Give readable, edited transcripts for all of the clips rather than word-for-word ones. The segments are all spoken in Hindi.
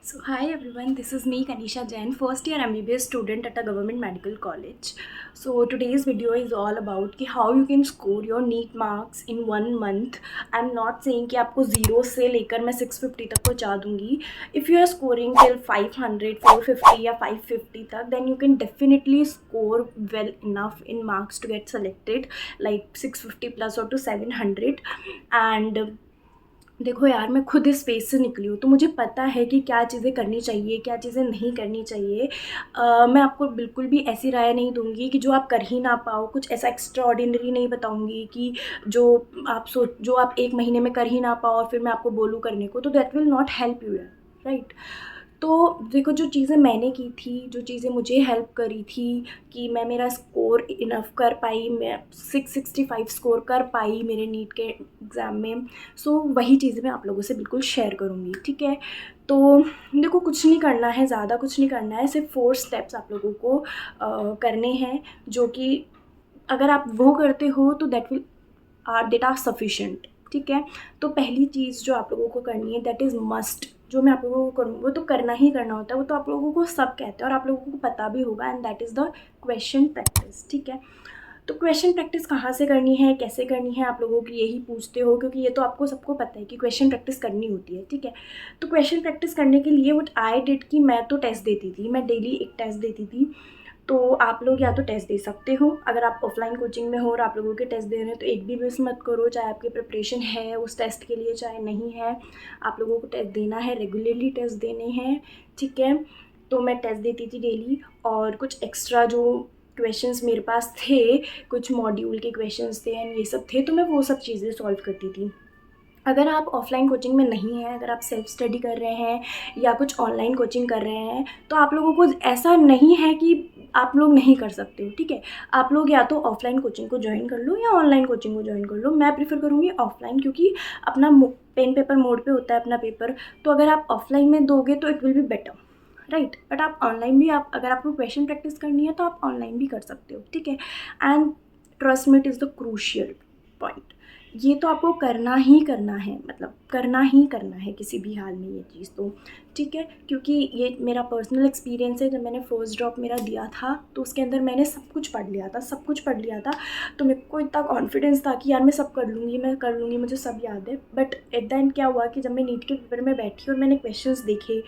So, hi everyone, this is me Kanisha Jain, first year MBBS student at a government medical college. So, today's video is all about कि how you can score your NEET marks in 1 month. I'm not saying कि आपको 0 से लेकर मैं 650 तक पहुँचा दूँगी. If you are scoring till 500, 450 या 550 तक, then you can definitely score well enough in marks to get selected like 650 plus or to 700. And देखो यार, मैं खुद इस स्पेस से निकली हूँ तो मुझे पता है कि क्या चीज़ें करनी चाहिए, क्या चीज़ें नहीं करनी चाहिए। मैं आपको बिल्कुल भी ऐसी राय नहीं दूँगी कि जो आप कर ही ना पाओ, कुछ ऐसा एक्स्ट्रा ऑर्डिनरी नहीं बताऊँगी कि जो आप 1 महीने में कर ही ना पाओ और फिर मैं आपको बोलूँ करने को, तो that will not help you यार, राइट? तो देखो, जो चीज़ें मैंने की थी, जो चीज़ें मुझे हेल्प करी थी कि मैं मेरा स्कोर इनफ कर पाई, मैं 665 स्कोर कर पाई मेरे नीट के एग्ज़ाम में। सो वही चीज़ें मैं आप लोगों से बिल्कुल शेयर करूँगी, ठीक है? तो देखो, कुछ नहीं करना है, ज़्यादा कुछ नहीं करना है, सिर्फ 4 स्टेप्स आप लोगों को करने हैं, जो कि अगर आप वो करते हो तो दैट आर सफिशिएंट, ठीक है? तो पहली चीज़ जो आप लोगों को करनी है, दैट इज़ मस्ट, जो मैं आप लोगों को करूँ वो तो करना ही करना होता है, वो तो आप लोगों को सब कहते हैं और आप लोगों को पता भी होगा, and that is the question practice, ठीक है? तो क्वेश्चन प्रैक्टिस कहाँ से करनी है, कैसे करनी है, आप लोगों की यही पूछते हो, क्योंकि ये तो आपको सबको पता है कि क्वेश्चन प्रैक्टिस करनी होती है, ठीक है? तो क्वेश्चन प्रैक्टिस करने के लिए व्हाट आई डिड कि मैं तो टेस्ट देती थी, मैं डेली एक टेस्ट देती थी। तो आप लोग या तो टेस्ट दे सकते हो, अगर आप ऑफलाइन कोचिंग में हो और आप लोगों के टेस्ट दे रहे हैं तो एक भी मिस मत करो, चाहे आपकी प्रिपरेशन है उस टेस्ट के लिए चाहे नहीं है, आप लोगों को टेस्ट देना है, रेगुलरली टेस्ट देने हैं, ठीक है? तो मैं टेस्ट देती थी डेली, और कुछ एक्स्ट्रा जो क्वेश्चंस मेरे पास थे, कुछ मॉड्यूल के क्वेश्चंस थे एंड ये सब थे, तो मैं वो सब चीज़ें सॉल्व करती थी। अगर आप ऑफ़लाइन कोचिंग में नहीं हैं, अगर आप सेल्फ स्टडी कर रहे हैं या कुछ ऑनलाइन कोचिंग कर रहे हैं, तो आप लोगों को ऐसा नहीं है कि आप लोग नहीं कर सकते हो, ठीक है? आप लोग या तो ऑफ़लाइन कोचिंग को जॉइन कर लो या ऑनलाइन कोचिंग को जॉइन कर लो। मैं प्रेफ़र करूँगी ऑफ़लाइन, क्योंकि अपना पेन पेपर मोड पे होता है अपना पेपर, तो अगर आप ऑफ़लाइन में दोगे तो it will be better, right? But आप ऑनलाइन भी, आप अगर आपको क्वेश्चन प्रैक्टिस करनी है तो आप ऑनलाइन भी कर सकते हो, ठीक है? And trust me, it is the crucial point. ये तो आपको करना ही करना है, मतलब करना ही करना है किसी भी हाल में ये चीज़ तो, ठीक है? क्योंकि ये मेरा पर्सनल एक्सपीरियंस है, जब मैंने फर्स्ट ड्रॉप मेरा दिया था तो उसके अंदर मैंने सब कुछ पढ़ लिया था, सब कुछ पढ़ लिया था। तो मेरे को इतना कॉन्फिडेंस था कि यार मैं सब कर लूँगी, मैं कर लूँगी, मुझे सब याद है। बट एट द एंड क्या हुआ कि जब मैं नीट के पेपर में बैठी और मैंने क्वेश्चंस देखे,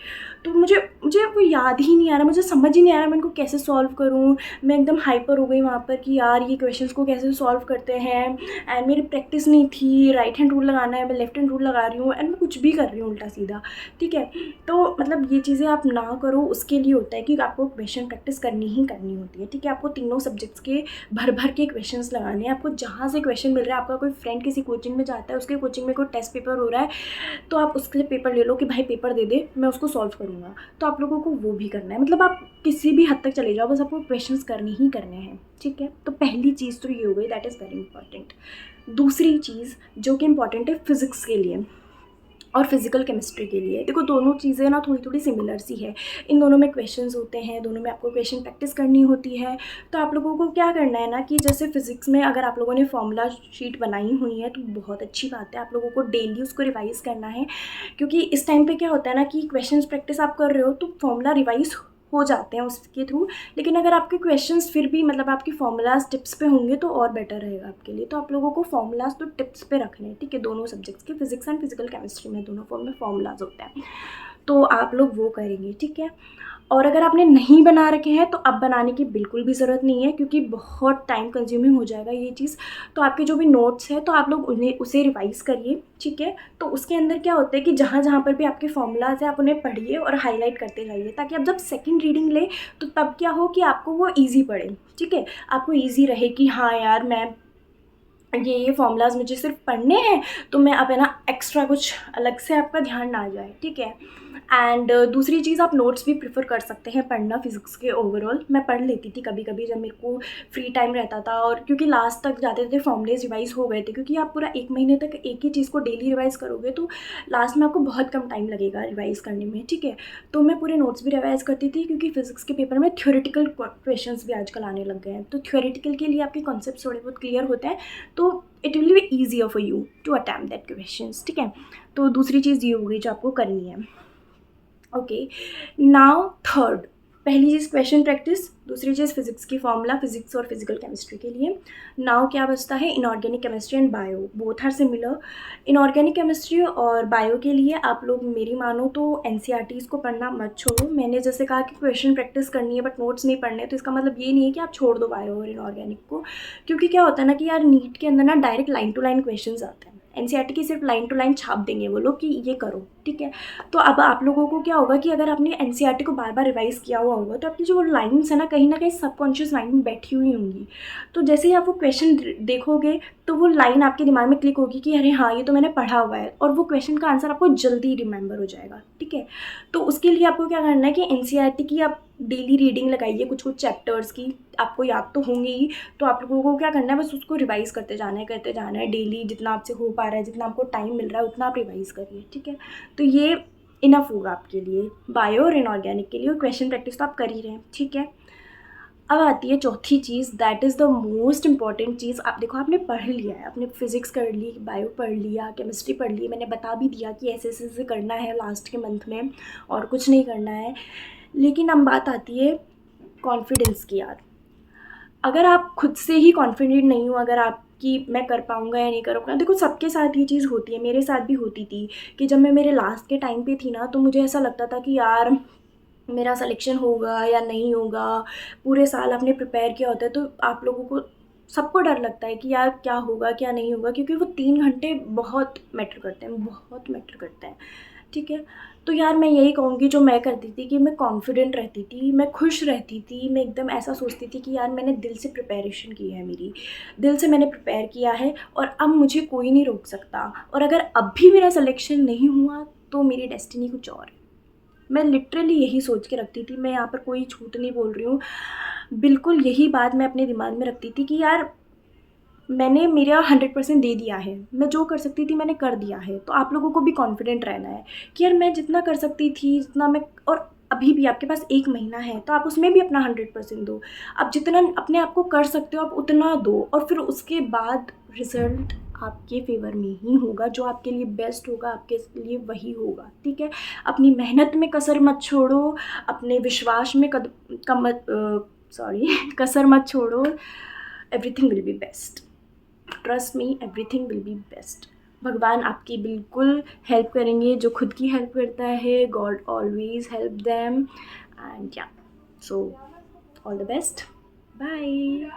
तो मुझे मुझे वो याद ही नहीं आ रहा, मुझे समझ ही नहीं आ रहा मैं इनको कैसे सॉल्व करूँ। मैं एकदम हाइपर हो गई वहाँ पर कि यार ये क्वेश्चंस को कैसे सॉल्व करते हैं, एंड मेरी प्रैक्टिस नहीं थी, राइट हैंड रूल लगाना है, मैं लेफ्ट हैंड रूल लगा रही हूँ एंड मैं कुछ भी कर रही हूँ उल्टा सीधा, ठीक है? तो मतलब ये चीज़ें आप ना करो, उसके लिए होता है कि आपको क्वेश्चन प्रैक्टिस करनी ही करनी होती है, ठीक है? आपको तीनों सब्जेक्ट्स के भर भर के क्वेश्चंस लगाने हैं, आपको जहाँ से क्वेश्चन मिल रहा है, आपका कोई फ्रेंड किसी कोचिंग में जाता है, उसके कोचिंग में कोई टेस्ट पेपर हो रहा है, तो आप उसके पेपर ले लो कि भाई पेपर दे दे, मैं उसको सॉल्व करूँगा। तो आप लोगों को वो भी करना है, मतलब आप किसी भी हद तक चले जाओ, बस आपको क्वेश्चंस करने ही करने हैं, ठीक है? तो पहली चीज़ तो ये हो गई, दैट इज़ वेरी इंपॉर्टेंट। दूसरी चीज़ जो कि इम्पॉर्टेंट है फिज़िक्स के लिए और फिज़िकल केमिस्ट्री के लिए, देखो दोनों चीज़ें ना थोड़ी थोड़ी सिमिलर सी है, इन दोनों में क्वेश्चंस होते हैं, दोनों में आपको क्वेश्चन प्रैक्टिस करनी होती है। तो आप लोगों को क्या करना है ना कि जैसे फिज़िक्स में अगर आप लोगों ने फॉर्मूला शीट बनाई हुई है तो बहुत अच्छी बात है, आप लोगों को डेली उसको रिवाइज़ करना है, क्योंकि इस टाइम पे क्या होता है ना कि क्वेश्चंस प्रैक्टिस आप कर रहे हो तो फॉर्मूला रिवाइज़ हो जाते हैं उसके थ्रू, लेकिन अगर आपके क्वेश्चंस फिर भी मतलब आपके फॉर्मूलाज टिप्स पे होंगे तो और बेटर रहेगा आपके लिए। तो आप लोगों को फॉर्मूलाज तो टिप्स पे रखने हैं, ठीक है? दोनों सब्जेक्ट्स के, फिजिक्स एंड फिजिकल केमिस्ट्री में दोनों फॉर्म में फॉर्मूलाज होते हैं, तो आप लोग वो करेंगे, ठीक है? और अगर आपने नहीं बना रखे हैं तो अब बनाने की बिल्कुल भी ज़रूरत नहीं है, क्योंकि बहुत टाइम कंज्यूमिंग हो जाएगा ये चीज़। तो आपके जो भी नोट्स हैं तो आप लोग उसे रिवाइज़ करिए, ठीक है? तो उसके अंदर क्या होता है कि जहाँ जहाँ पर भी आपके फॉर्मूलाज हैं आप उन्हें पढ़िए और हाईलाइट करते जाइए, ताकि आप जब सेकंड रीडिंग लें तो तब क्या हो कि आपको वो ईज़ी पड़े, ठीक है? आपको ईज़ी रहे कि हाँ यार, मैं ये फॉर्मूलाज मुझे सिर्फ पढ़ने हैं, तो मैं अब है ना एक्स्ट्रा कुछ अलग से आपका ध्यान ना जाए, ठीक है? एंड दूसरी चीज़, आप नोट्स भी प्रेफर कर सकते हैं पढ़ना फिज़िक्स के। ओवरऑल मैं पढ़ लेती थी कभी कभी जब मेरे को फ्री टाइम रहता था, और क्योंकि लास्ट तक जाते थे फॉर्मूलेज रिवाइज़ हो गए थे, क्योंकि आप पूरा 1 महीने तक एक ही चीज़ को डेली रिवाइज़ करोगे तो लास्ट में आपको बहुत कम टाइम लगेगा रिवाइज़ करने में, ठीक है? तो मैं पूरे नोट्स भी रिवाइज़ करती थी, क्योंकि फिज़िक्स के पेपर में थ्योरेटिकल क्वेश्चंस भी आजकल आने लग गए हैं, तो थ्योरेटिकल के लिए आपके कॉन्सेप्ट थोड़े बहुत क्लियर होते हैं, तो it will be easier for you to attempt that questions, ठीक है? तो दूसरी चीज़ ये हो गई जो आपको करनी है। ओके, नाउ थर्ड, पहली चीज़ क्वेश्चन प्रैक्टिस, दूसरी चीज़ फिजिक्स की फॉर्मूला, फिजिक्स और फिजिकल केमिस्ट्री के लिए। नाउ क्या बचता है, inorganic chemistry and bio, both are similar. Inorganic chemistry और बायो के लिए आप लोग मेरी मानो तो एनसीईआरटीज़ को पढ़ना मत छोड़ो। मैंने जैसे कहा कि क्वेश्चन प्रैक्टिस करनी है बट नोट्स नहीं पढ़ने, तो इसका मतलब ये नहीं है कि आप छोड़ दो बायो और इनऑर्गेनिक को, क्योंकि क्या होता है ना कि यार नीट के अंदर ना direct line to line question आते हैं। एनसीईआरटी की सिर्फ लाइन टू लाइन छाप देंगे वो लोग कि ये करो, ठीक है। तो अब आप लोगों को क्या होगा कि अगर आपने एनसीईआरटी को बार बार रिवाइज़ किया हुआ होगा तो आपकी जो वो लाइन्स है ना कहीं सबकॉन्शियस माइंड में बैठी हुई होंगी। तो जैसे ही आप वो क्वेश्चन देखोगे तो वो लाइन आपके दिमाग में क्लिक होगी कि अरे हाँ, ये तो मैंने पढ़ा हुआ है, और वो क्वेश्चन का आंसर आपको जल्दी रिमेंबर हो जाएगा, ठीक है। तो उसके लिए आपको क्या करना है कि एनसीईआरटी की आप डेली रीडिंग लगाइए, कुछ कुछ चैप्टर्स की, आपको याद तो होंगे ही। तो आप लोगों को क्या करना है, बस उसको रिवाइज़ करते जाना है डेली, जितना आपसे हो पा रहा है, जितना आपको टाइम मिल रहा है उतना आप रिवाइज़ करिए, ठीक है। तो ये इनफ होगा आपके लिए बायो और इनऑर्गेनिक के लिए, और क्वेश्चन प्रैक्टिस तो आप कर ही रहे हैं, ठीक है। अब आती है चौथी चीज़, that is the most important चीज़। आप देखो, आपने पढ़ लिया है, आपने फिजिक्स कर ली, बायो पढ़ लिया, केमिस्ट्री पढ़ ली, मैंने बता भी दिया कि ऐसे ऐसे करना है लास्ट के मंथ में और कुछ नहीं करना है। लेकिन अब बात आती है कॉन्फिडेंस की यार। अगर आप खुद से ही कॉन्फिडेंट नहीं हो, अगर आप कि मैं कर पाऊँगा या नहीं कर पाऊँगा, देखो सबके साथ ये चीज़ होती है, मेरे साथ भी होती थी कि जब मैं मेरे लास्ट के टाइम पे थी ना, तो मुझे ऐसा लगता था कि यार मेरा सिलेक्शन होगा या नहीं होगा। पूरे साल आपने प्रिपेयर किया होता है, तो आप लोगों को सबको डर लगता है कि यार क्या होगा क्या नहीं होगा, क्योंकि वो 3 घंटे बहुत मैटर करते हैं, बहुत मैटर करते हैं, ठीक है। तो यार मैं यही कहूँगी जो मैं करती थी कि मैं कॉन्फिडेंट रहती थी, मैं खुश रहती थी, मैं एकदम ऐसा सोचती थी कि यार मैंने दिल से प्रिपरेशन की है, मेरी दिल से मैंने प्रिपेयर किया है और अब मुझे कोई नहीं रोक सकता। और अगर अब भी मेरा सिलेक्शन नहीं हुआ तो मेरी डेस्टिनी कुछ और है। मैं लिटरली यही सोच के रखती थी, मैं यहाँ पर कोई झूठ नहीं बोल रही हूँ, बिल्कुल यही बात मैं अपने दिमाग में रखती थी कि यार मैंने मेरा 100% दे दिया है, मैं जो कर सकती थी मैंने कर दिया है। तो आप लोगों को भी कॉन्फिडेंट रहना है कि यार मैं जितना कर सकती थी, जितना मैं, और अभी भी आपके पास 1 महीना है तो आप उसमें भी अपना 100% दो। आप जितना अपने आप को कर सकते हो आप उतना दो, और फिर उसके बाद रिज़ल्ट आपके फ़ेवर में ही होगा, जो आपके लिए बेस्ट होगा आपके लिए वही होगा, ठीक है। अपनी मेहनत में कसर मत छोड़ो, अपने विश्वास में कसर मत छोड़ो, everything will be best, trust me, everything will be best. भगवान आपकी बिल्कुल हेल्प करेंगे, जो खुद की हेल्प करता है, God always help them, and yeah, so all the best, bye.